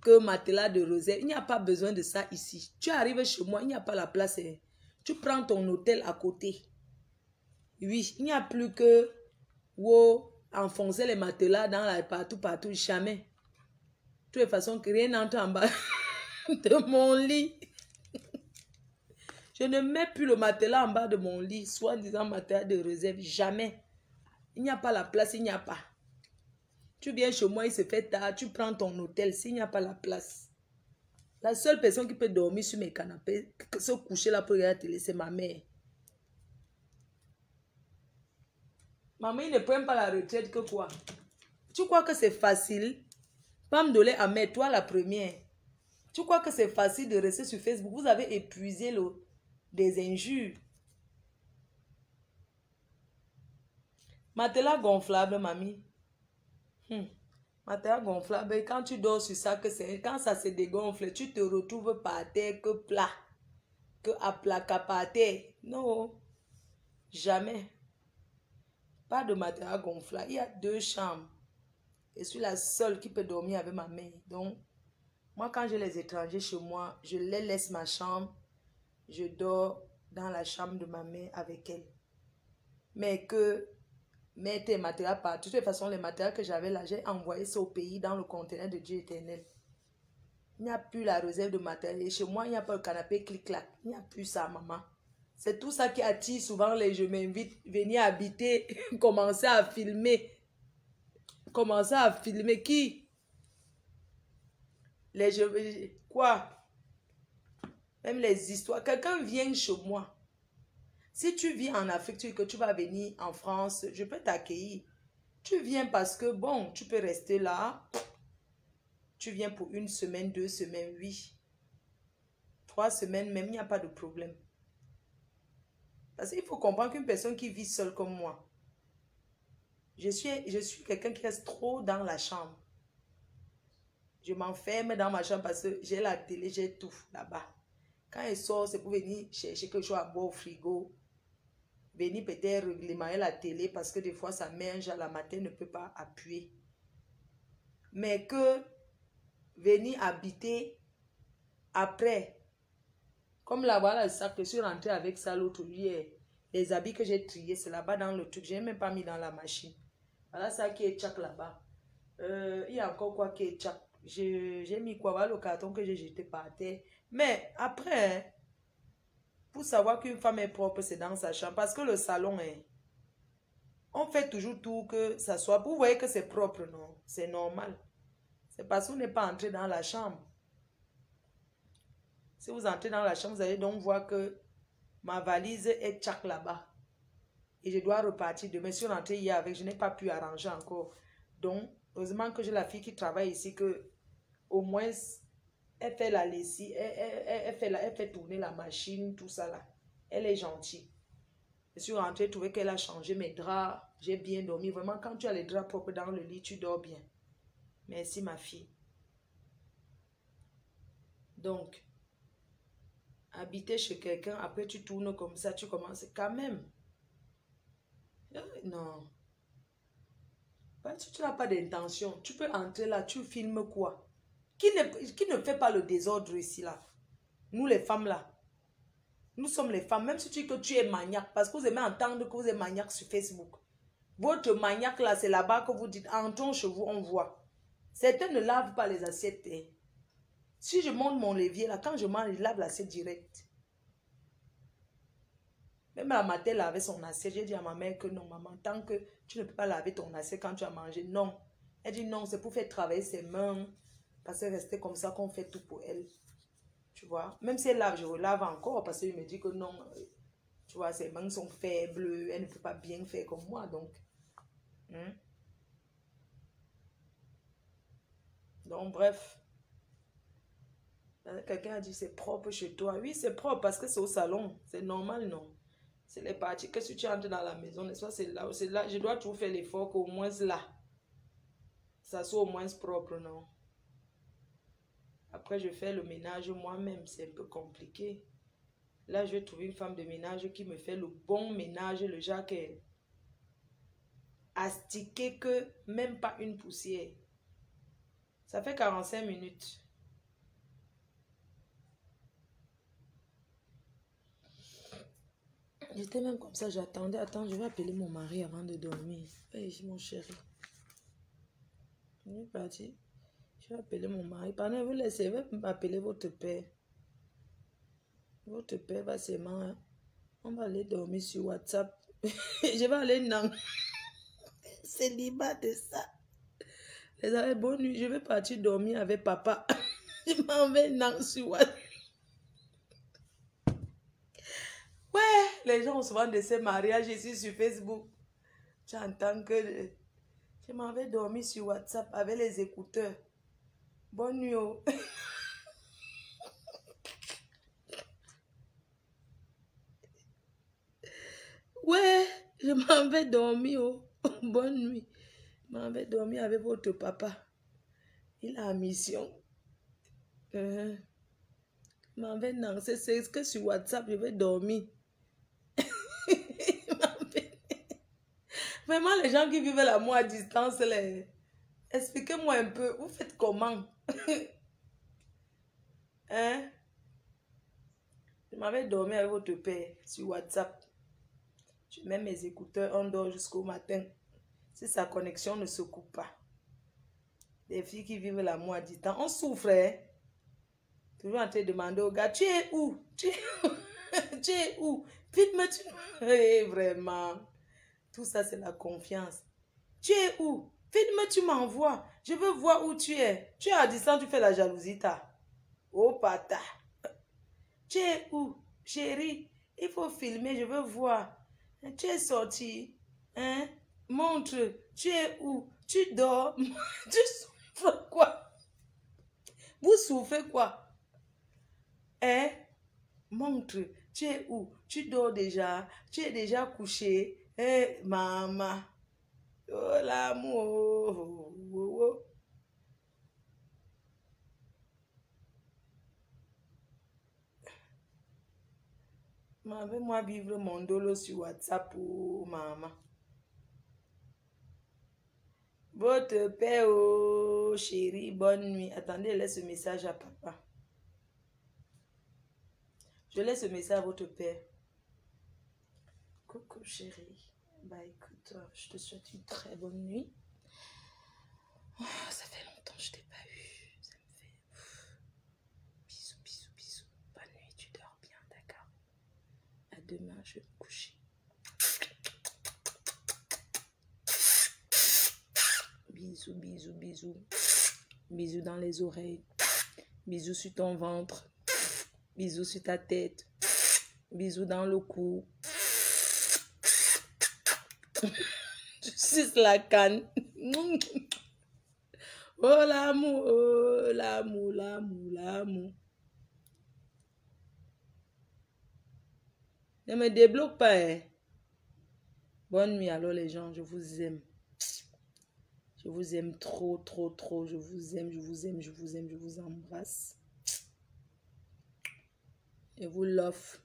Que matelas de réserve. Il n'y a pas besoin de ça ici. Tu arrives chez moi, il n'y a pas la place. Tu prends ton hôtel à côté. Oui, il n'y a plus que enfoncer les matelas dans la partout, jamais. De toute façon, rien n'entre en bas de mon lit. Je ne mets plus le matelas en bas de mon lit, soi-disant matelas de réserve, jamais. Il n'y a pas la place, il n'y a pas. Tu viens chez moi, il se fait tard, tu prends ton hôtel, s'il n'y a pas la place. La seule personne qui peut dormir sur mes canapés, se coucher là pour regarder la télé, c'est ma mère. Maman, il ne prend pas la retraite que quoi? Tu crois que c'est facile? Pas me donner à mettre, toi la première. Tu crois que c'est facile de rester sur Facebook? Vous avez épuisé des injures. Matelas gonflable, mamie. Matelas gonflable, quand tu dors sur ça, quand ça se dégonfle, tu te retrouves par terre que plat. Que à plat par terre. Non, jamais. Pas de matelas gonflable. Il y a 2 chambres. Je suis la seule qui peut dormir avec ma mère. Donc, moi, quand j'ai les étrangers chez moi, je les laisse ma chambre. Je dors dans la chambre de ma mère avec elle. Mais que mettre les matériaux partout. De toute façon, les matériaux que j'avais là, j'ai envoyé ça au pays dans le conteneur de Dieu éternel. Il n'y a plus la réserve de matériel. Chez moi, il n'y a pas le canapé clic-clac. Il n'y a plus ça, maman. C'est tout ça qui attire souvent les je m'invite, venir habiter, commencer à filmer. Commencer à filmer qui? Les je... Quoi? Même les histoires. Quelqu'un vient chez moi. Si tu vis en Afrique, que tu vas venir en France, je peux t'accueillir. Tu viens parce que, bon, tu peux rester là. Tu viens pour 1 semaine, 2 semaines, oui. 3 semaines, même, il n'y a pas de problème. Parce qu'il faut comprendre qu'une personne qui vit seule comme moi, je suis quelqu'un qui reste trop dans la chambre. Je m'enferme dans ma chambre parce que j'ai la télé, j'ai tout là-bas. Quand elle sort, c'est pour venir chercher quelque chose à boire au frigo. Venir peut-être réglementer la télé parce que des fois, sa mère, la matin, ne peut pas appuyer. Mais que venir habiter après, comme là-bas, le sac, je suis rentrée avec ça l'autre hier. Les habits que j'ai triés, c'est là-bas dans le truc. Je n'ai même pas mis dans la machine. Voilà ça qui est tchac là-bas. Il y a encore quoi qui est tchac. J'ai mis quoi? Voilà le carton que j'ai jeté par terre. Mais après, pour savoir qu'une femme est propre, c'est dans sa chambre. Parce que le salon est... On fait toujours tout que ça soit... Vous voyez que c'est propre, non? C'est normal. C'est parce qu'on n'est pas entré dans la chambre. Si vous entrez dans la chambre, vous allez donc voir que ma valise est tchac là-bas. Et je dois repartir demain. Si je suis rentrée hier avec, je n'ai pas pu arranger encore. Donc, heureusement que j'ai la fille qui travaille ici, que au moins, elle fait la lessive, elle fait tourner la machine, tout ça là. Elle est gentille. Je suis rentrée, trouvé qu'elle a changé mes draps. J'ai bien dormi. Vraiment, quand tu as les draps propres dans le lit, tu dors bien. Merci, ma fille. Donc, habiter chez quelqu'un, après tu tournes comme ça, tu commences quand même. Non. Tu n'as pas d'intention. Tu peux entrer là, tu filmes quoi? Qui ne fait pas le désordre ici là? Nous les femmes là. Nous sommes les femmes, même si tu dis que tu es maniaque, parce que vous aimez entendre que vous êtes maniaque sur Facebook. Votre maniaque là, c'est là-bas que vous dites, entrons chez vous, on voit. Certains ne lavent pas les assiettes. Hein. Si je monte mon levier là, quand je mange, je lave l'assiette direct. Même la matin, elle lavait son assiette. J'ai dit à ma mère que non, maman, tant que tu ne peux pas laver ton assiette quand tu as mangé, non. Elle dit non, c'est pour faire travailler ses mains. Parce que c'est resté comme ça qu'on fait tout pour elle. Tu vois, même si elle lave, je relave encore parce qu'il me dit que non, tu vois, ses mains sont faibles, elle ne peut pas bien faire comme moi, donc. Donc, bref. Quelqu'un a dit c'est propre chez toi. Oui, c'est propre parce que c'est au salon. C'est normal, non? C'est les parties que si tu entres dans la maison, n'est-ce pas? C'est là. Je dois toujours faire l'effort qu'au moins là, ça soit au moins propre, non? Après, je fais le ménage moi-même. C'est un peu compliqué. Là, je vais trouver une femme de ménage qui me fait le bon ménage, le genre qui est astiqué que même pas une poussière. Ça fait 45 minutes. J'étais même comme ça, j'attendais. Attends, je vais appeler mon mari avant de dormir. Hey, mon chéri. Il est parti. Je vais appeler mon mari. Pendant vous laissez, je vais m'appeler votre père. Votre père va seulement... Hein? On va aller dormir sur WhatsApp. Je vais aller non. Célibat de ça. Les amis, bonne nuit. Je vais partir dormir avec papa. Je m'en vais non sur WhatsApp. Ouais, les gens ont souvent de ces mariages ici sur Facebook. J'entends que je m'en vais dormir sur WhatsApp avec les écouteurs. Bonne nuit. Oh. Ouais, je m'en vais dormir. Oh. Bonne nuit. Je m'en vais dormir avec votre papa. Il a une mission. Je m'en vais non. C'est que sur WhatsApp, je vais dormir. Vraiment, les gens qui vivent l'amour à distance, expliquez-moi un peu, vous faites comment? Hein? Je m'avais dormi avec votre père sur WhatsApp. Je mets mes écouteurs, on dort jusqu'au matin. Si sa connexion ne se coupe pas. Les filles qui vivent l'amour à distance, on souffre. Hein? Toujours en train de demander au gars, tu es où? Tu es où? Vite me tu... Hey, vraiment. Tout ça, c'est la confiance. Tu es où? Vite me tu m'envoies. Je veux voir où tu es. Tu es à distance, tu fais la jalousie, ta. Oh, pata. Tu es où? Chérie, il faut filmer, je veux voir. Tu es sorti. Hein? Montre. Tu es où? Tu dors. Tu souffres quoi? Vous souffrez quoi? Hein? Montre. Tu es où? Tu dors déjà. Tu es déjà couché. Hein, maman. Oh, l'amour. Oh, oh, oh. Moi vivre mon dolo sur WhatsApp pour maman. Votre père, oh chérie, bonne nuit. Attendez, laisse ce message à papa. Je laisse ce message à votre père. Coucou chérie. Bah écoute, je te souhaite une très bonne nuit. Oh, ça fait longtemps que je t'ai pas eu. Ça me fait... Bisous, bisous, bisous. Bonne nuit, tu dors bien, d'accord? À demain, je vais me coucher. Bisous, bisous, bisous. Bisous dans les oreilles. Bisous sur ton ventre. Bisous sur ta tête. Bisous dans le cou. Tu suces la canne. Oh l'amour, oh l'amour, l'amour, l'amour. Ne me débloque pas, hein. Bonne nuit alors les gens, je vous aime. Je vous aime trop, trop, trop. Je vous aime, je vous aime, je vous aime, je vous embrasse. Je vous love.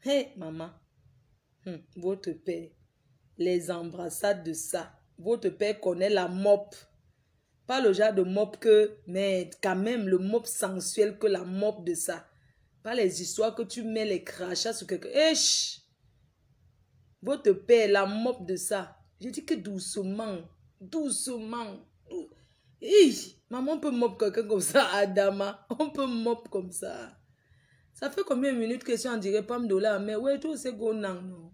Hey, maman. Votre père. Les embrassades de ça. Votre père connaît la mop. Pas le genre de mop que, mais quand même, le mop sensuel que la mop de ça. Pas les histoires que tu mets les crachats sur quelqu'un. Esh! Votre père, la mop de ça. Je dis que doucement. Doucement. Maman peut mop quelqu'un comme ça, Adama. On peut mop comme ça. Ça fait combien de minutes que si on dirait pas me dollar, mais ouais, tout c'est go non.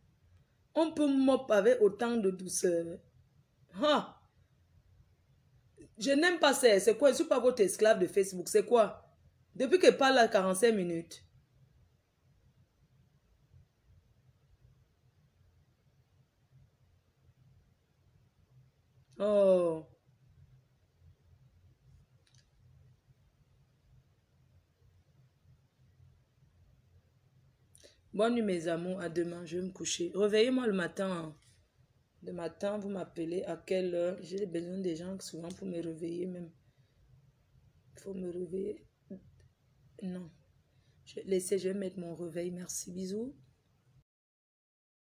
On peut mop avec autant de douceur. Ha! Je n'aime pas ça. C'est quoi? Je ne suis pas votre esclave de Facebook. C'est quoi? Depuis que je parle à 45 minutes. Oh. Bonne nuit mes amours. À demain. Je vais me coucher. Réveillez-moi le matin. Le matin, vous m'appelez à quelle heure? J'ai besoin des gens souvent pour me réveiller même. Il faut me réveiller. Non. Je vais mettre mon réveil. Merci. Bisous.